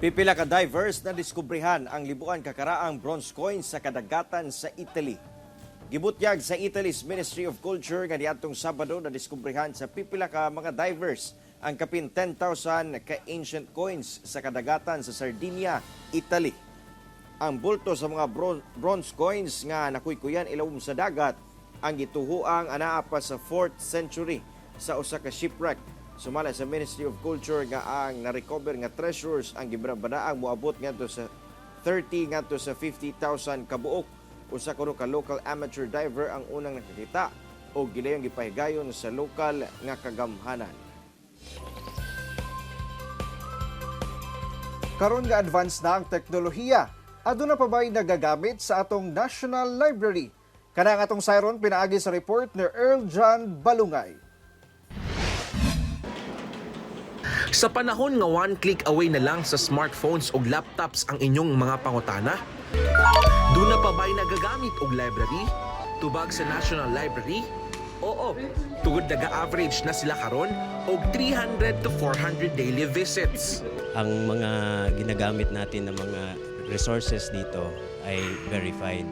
Pipila ka divers na diskubrihan ang libuan kakaraang bronze coins sa kadagatan sa Italy. Gibutyag sa Italy's Ministry of Culture nga niadtong Sabado na diskubrihan sa pipila ka mga divers ang kapin 10,000 ka ancient coins sa kadagatan sa Sardinia, Italy. Ang bulto sa mga bronze coins nga nakuykuyan ilawom sa dagat ang gituhuang anaa pa sa 4th century sa usa ka shipwreck. Sumala sa Ministry of Culture nga ang na-recover nga treasures ang gibrabadaang moabot ngadto sa 30 ngadto sa 50,000 kabuok. Usa kuno ka local amateur diver ang unang nakakita o gilayong gipahigayon sa lokal nga kagamhanan. Karon nga advance na ang teknolohiya, aduna pa ba'y nagagamit sa atong National Library? Kanang atong sayron pinaagi sa report ni Earl John Balungay. Sa panahon nga one click away na lang sa smartphones o laptops ang inyong mga pangutana, doon na pa ba'y nagagamit og library? Tubag sa National Library? Oo, tugod naga-average na sila karon og 300 to 400 daily visits. Ang mga ginagamit natin ng mga resources dito ay verified.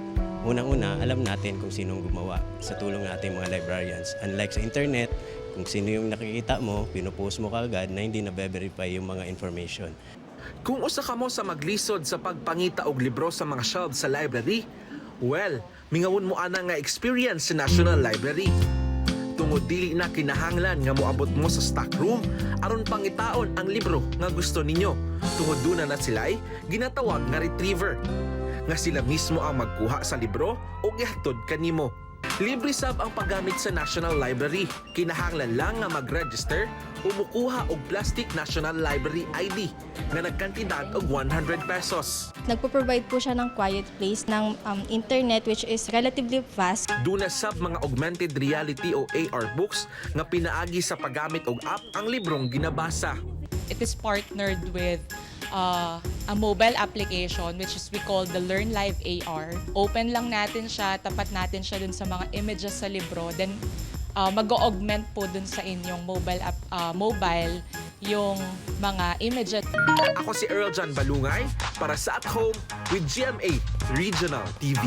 Unang-una, alam natin kung sinong gumawa sa tulong natin mga librarians. Unlike sa internet, kung sino yung nakikita mo, pinupost mo kaagad na hindi na-verify yung mga information. Kung usa ka mo sa maglisod sa pagpangita og libro sa mga shelves sa library, well, mingawon mo ana nga experience sa National Library. Tungod dili na kinahanglan nga moabot mo sa stock room aron pangitaon ang libro nga gusto ninyo. Tungod duna na sila'y ginatawag nga retriever, nga sila mismo ang magkuha sa libro o ihatod kanimo. Libre sab ang paggamit sa National Library. Kinahanglan lang nga mag-register o mukuha og plastic National Library ID nga nagkantidad og 100 pesos. Nagpo-provide po siya ng quiet place ng internet which is relatively fast. Duna sab mga augmented reality o AR books nga pinaagi sa paggamit og app ang librong ginabasa. It is partnered with a mobile application which is we call the Learn Live AR. Open lang natin siya, tapat natin siya dun sa mga images sa libro. Then mag-augment po dun sa inyong mobile yung mga images. Ako si Earl John Balungay para sa At Home with GMA Regional TV.